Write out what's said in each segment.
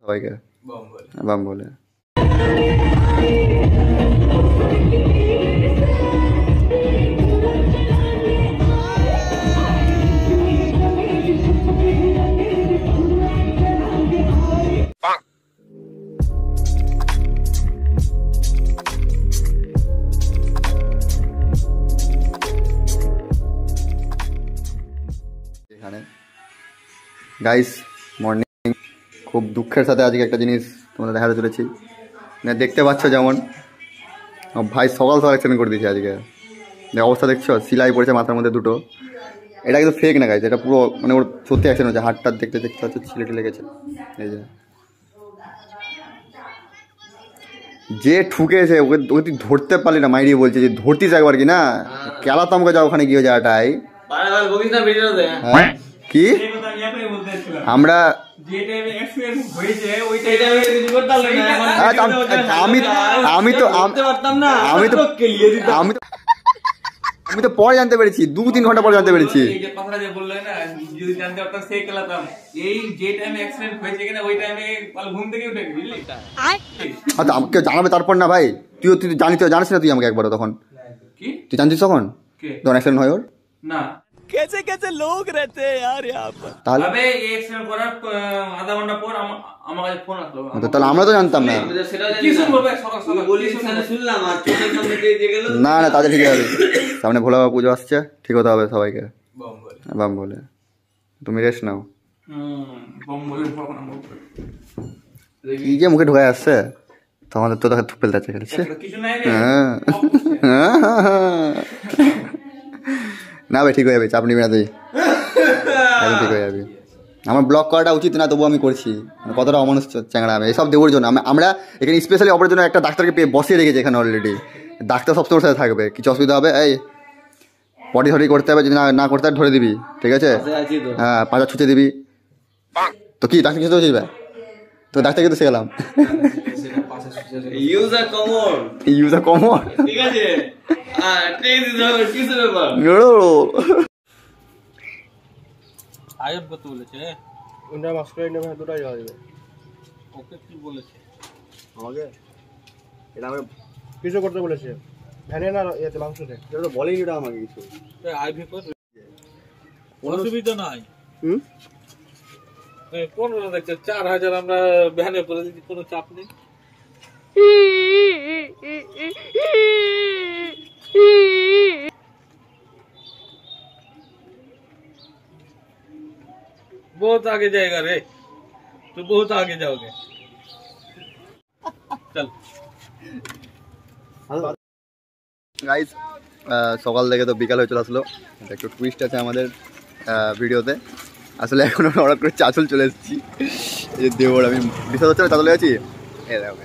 সবাইকে বাম বলে। এখানে গাইস মর্নিং, খুব দুঃখের সাথে আজকে একটা জিনিস তোমাদের দেখাতে চলেছি। দেখতে পাচ্ছ যেমন ভাই সকাল সকাল অ্যাক্সিডেন্ট করে দিয়েছে আজকে। অবস্থা দেখছো, সিলাই পড়েছে মাথার মধ্যে দুটো। এটা কিন্তু ফেক না গাইস, এটা পুরো মানে ওর সত্যি অ্যাক্সিডেন্ট হচ্ছে। হাতটা দেখতে দেখতে পাচ্ছ ছিলেটে লেগেছে। এই যে ঠুকেছে ওকে তুই ধরতে পারলি না, মাইরি বলছে যে ধরতিস একবার কি না, কেলাতাম আমাকে যাও ওখানে গিয়ে যাওয়াটাই। কি আমরা আমি তো পরে জানতে পেরেছি, 2-3 ঘন্টা পরে জানতে পেরেছি। আমাকে জানাবে তারপর না ভাই। তুই জানিস না, তুই আমাকে একবার তখন তুই জানতিস তখন অ্যাক্সিডেন্ট হয় ওর না। कैसे कैसे लोग रहते हैं यार यहाँ पर। তাহলে আমরা তো জানতাম না। না না তাদের ঠিক আছে, সামনে ভোলা বাবা পুজো আসছে, ঠিক হতে হবে সবাইকে বাম বলে। তুমি রেস্ট নাও। কি যে মুখে ঢোকা আসছে, তোমাদের তো তাকে ফেলতে আছে খেলছে। না ভাই ঠিক হয়ে যাবে, চাপ নিবি না তুই, একদম ঠিক হয়ে যাবে। আমার ব্লগ করাটা উচিত না, তবুও আমি করছি। কতটা অমানুষ চ্যাংড়া আমি এসব দেবর জন্য। আমরা এখানে স্পেশালি অপরের জন্য একটা ডাক্তারকে বসিয়ে রেখেছি এখানে অলরেডি। ডাক্তার সবসময় সাথে থাকবে, কিছু অসুবিধা হবে এই পটি সটি করতে হবে, যদি না করতে ধরে দিবি, ঠিক আছে? হ্যাঁ, পাঁচা ছুঁচে দিবি। তো কি ডাক্তার কিছু বুঝবে তো, ডাক্তারকে তো শিখলাম। ইউজার কমন ঠিক আছে। আয়ব কত বলেছে? ওটা মাস্টার ইন ভাই দুটাই যাওয়া যাবে। ওকে কি বলেছে আমাকে? এটা আমাকে কিছু করতে বলেছে ভ্যানে না এতে মাংসতে। এটা তো বলেই এটা আমাকে কিছু। আইভি কত অসুবিধা নাই। কোন দেখছে 4000 আমরা ভ্যানে করে দিচ্ছি, কোনো চাপ নেই। बहुत आगे जाएगा रे, तो बहुत आगे जाओगे। चल গাইস, সকাল থেকে তো বিকাল হয়ে চলে আসলো। একটু টুইস্ট আছে আমাদের ভিডিওতে। আসলে এখন হঠাৎ করে চাঁচল চলে এসেছি। এই যে দেওর আমি বিশ্বাস হচ্ছে না চাঁচলে আছি। দেখো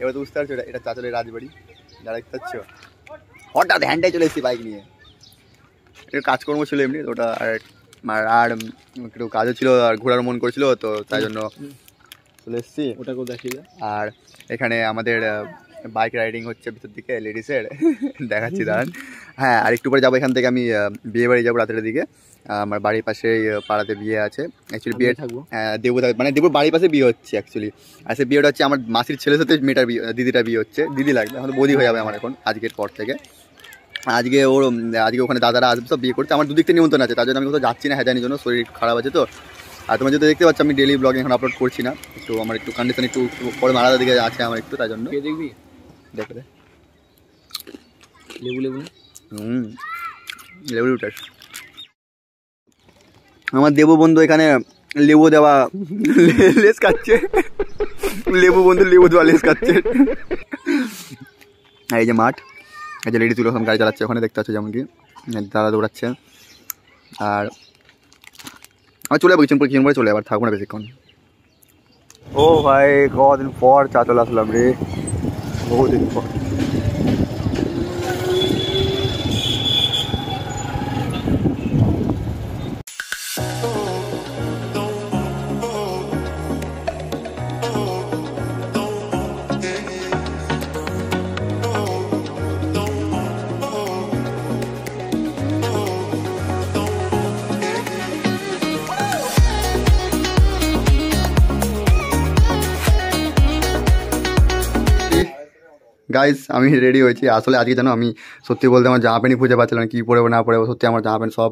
এবার তো বুঝতে পারছো এটা চাঁচলের রাজবাড়ি, যারা দেখতে পাচ্ছ। হঠাৎ হ্যান্ডাই চলে এসেছি বাইক নিয়ে। একটু কাজকর্ম ছিল এমনি ওটা, আর একটু কাজও ছিল, আর ঘোরার মন করছিল, তো তাই জন্য চলে এসেছি। ওটাকেও দেখিয়ে। আর এখানে আমাদের বাইক রাইডিং হচ্ছে ভিতর দিকে লেডিসের, দেখাচ্ছি দাঁড়ান। হ্যাঁ, আর একটু পরে যাবো এখান থেকে, আমি বিয়ে বাড়ি যাবো রাতের দিকে। আমার বাড়ির পাশে পাড়াতে বিয়ে আছে অ্যাকচুয়ালি। বিয়ে থাকবো দেবু মানে দেবুর বাড়ির পাশে বিয়ে হচ্ছে অ্যাকচুয়ালি। আর সে বিয়েটা হচ্ছে আমার মাসির ছেলের সাথে মেয়েটার বিয়ে, দিদিটা বিয়ে হচ্ছে। দিদি লাগবে, এখন বৌদি হয়ে যাবে আমার এখন আজকের পর থেকে। আজকে ওখানে দাদারা আসবে, সব বিয়ে করছে। আমার দুদিক থেকে নিমন্ত্রণ আছে, তার জন্য আমি কোথাও যাচ্ছি না হ্যাঁ জন্য, শরীর খারাপ আছে তো। আর তোমার যদি দেখতে পাচ্ছ আমি ডেলি ব্লগিং এখন আপলোড করছি না, একটু আমার একটু কন্ডিশন একটু পরে মারাদার দিকে আছে আমার একটু, তাই জন্য। দেখবি দেখে লেবু লেবু লেবু উঠাস। আমার দেবু বন্ধু এখানে লেবু দেওয়া লেস খাচ্ছে। লেবু বন্ধু লেবু দেওয়া লেস খাচ্ছে। আর এই যে মাঠ, এই যে লেডিস গুলো গাড়ি চালাচ্ছে ওখানে, দেখতে পাচ্ছ যেমন কি দাদা দৌড়াচ্ছে। আর আমি চলে যাবো কিছুক্ষণ পরে চলে, আবার থাকবো না বেশিক্ষণ। ও ভাই, কদিন পর চাঁচল আসলাম রে, বহুদিন পর। গাইস আমি রেডি হয়েছি। আসলে আজকে জানো আমি সত্যি বলতে আমার জামা প্যান্টই খুঁজে পাচ্ছিলাম কী পরবো না পরবো। সত্যি আমার জামা প্যান্ট সব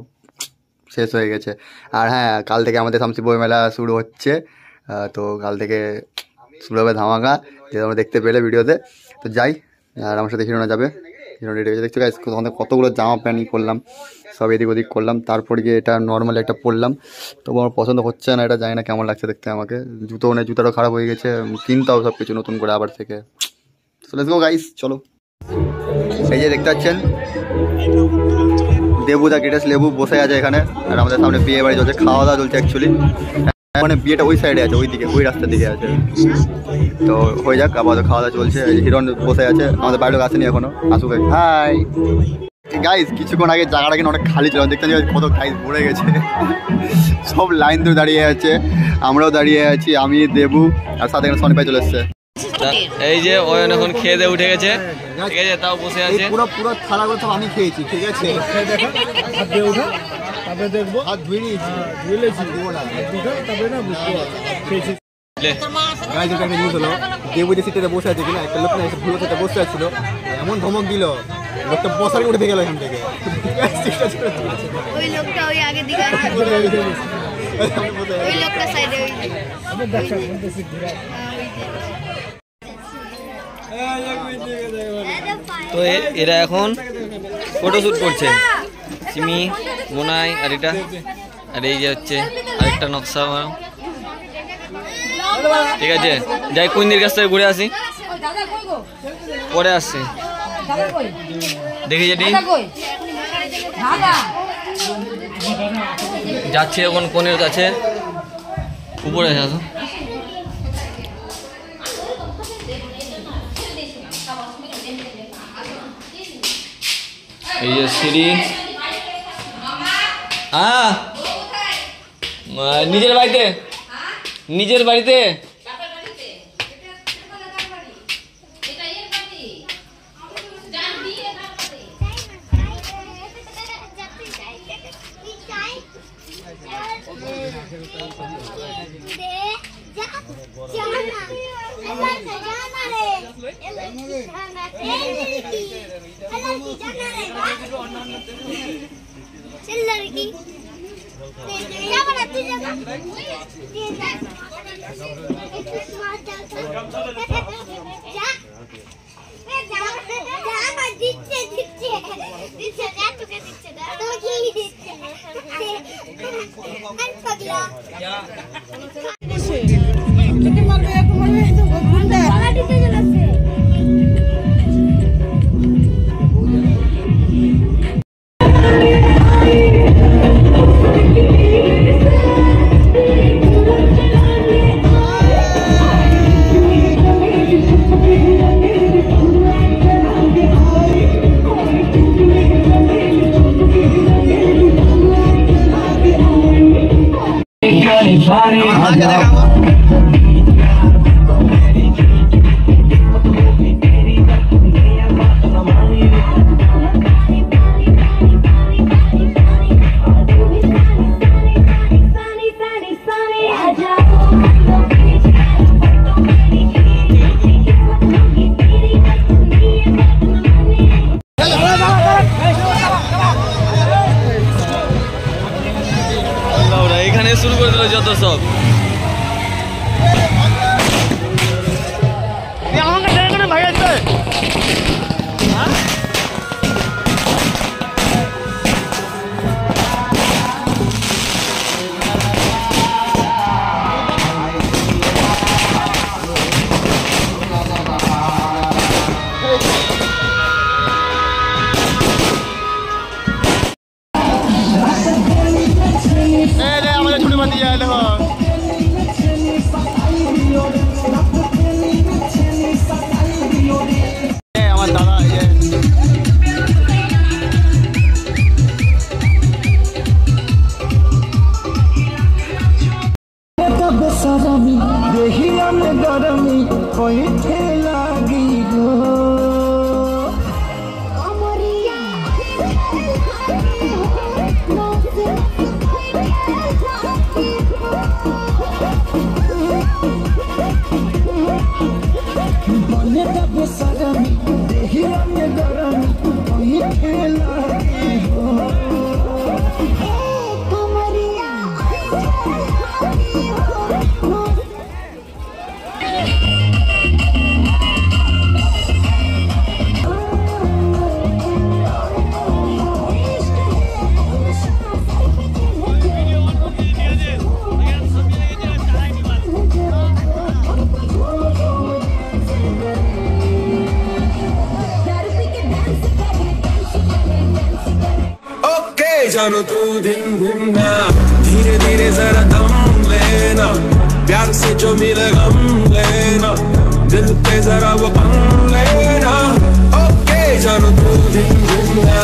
শেষ হয়ে গেছে। আর হ্যাঁ, কাল থেকে আমাদের শামসি বই মেলা শুরু হচ্ছে। তো কাল থেকে শুরু হবে ধামাকা, যে তোমরা দেখতে পেলে ভিডিওতে। তো যাই, আর আমার সাথে হিরোনা যাবে। হিরোনা রেডি হয়েছে, দেখছো গাইস কতগুলো জামা প্যান্ট করলাম, সব এদিক ওদিক করলাম। তারপর গিয়ে এটা নর্মাল একটা পরলাম, তবু আমার পছন্দ হচ্ছে না। এটা জানি না কেমন লাগছে দেখতে আমাকে। জুতো নেই, জুতাটাও খারাপ হয়ে গেছে, কিনতেও সব কিছু নতুন করে আবার থেকে। চলে গো গাইস, চলো। এই যে দেখতে পাচ্ছেন দেবু দা গ্রেটেস্ট লেবু বসে আছে এখানে, আর আমাদের সামনে বিয়ে বাড়ি চলছে, খাওয়া দাওয়া চলছে অ্যাকচুয়ালি। মানে বিয়েটা ওই সাইডে আছে, ওই দিকে, ওই রাস্তার দিকে আছে। তো হয়ে যাক, আপাতত খাওয়া দাওয়া চলছে। হিরণ বসে আছে, আমাদের বাড়ির লোক আসেনি এখনো, আসুক। হাই গাইস, কিছুক্ষণ আগে জায়গাটা কিন্তু অনেক খালি ছিল, দেখতে কত গাইস ভরে গেছে। সব লাইন ধরে দাঁড়িয়ে আছে, আমরাও দাঁড়িয়ে আছি, আমি দেবু আর সাথে এখানে সনি ভাই চলে এসছে। এই যে ওয়ন এখন খেয়ে দিয়ে উঠে গেছে, ঠিক আছে, তাও বসে আছে। পুরো পুরো থালাগুলো সব আমি খেয়েছি, ঠিক আছে। হাত দিয়ে উঠা, তারপরে দেখবো হাত ধুয়ে নিয়েছি, ধুয়ে নিয়েছি, তারপরে না বুঝতে খেয়েছি। গাইস, এটা একটা নিউজ হলো, দেবু যে সিটে বসে আছে কিনা, একটা লোক না এসে ভুল সিটে বসে আছিল, এমন ধমক দিল, লোকটা বসার উঠে গেল এখান থেকে। ওই লোকটা ওই আগে দিকে আছে, ওই লোকটা সাইডে, ওই তো এরা এখন ফটোশ্যুট করছে, সিমি, মোনাই আর এটা, আর এই যে হচ্ছে আরেকটা নকশা। ঠিক আছে, যাই কুইন্দির কাছ থেকে ঘুরে আসি, পরে আসছি। দেখি যেটি যাচ্ছে এখন কোনের কাছে, উপরে আসো। এই যে সিঁড়ি, হ্যাঁ নিজের বাড়িতে, নিজের বাড়িতে। लड़की এখানে শুরু করে দিল যত সব। Boneta besada mi जानो तू दिन दिन ना, धीरे धीरे जरा दम लेना, प्यार से जो मिले गम लेना, दिल पे जरा वो पम लेना, ओके जानो तू दिन दिन ना।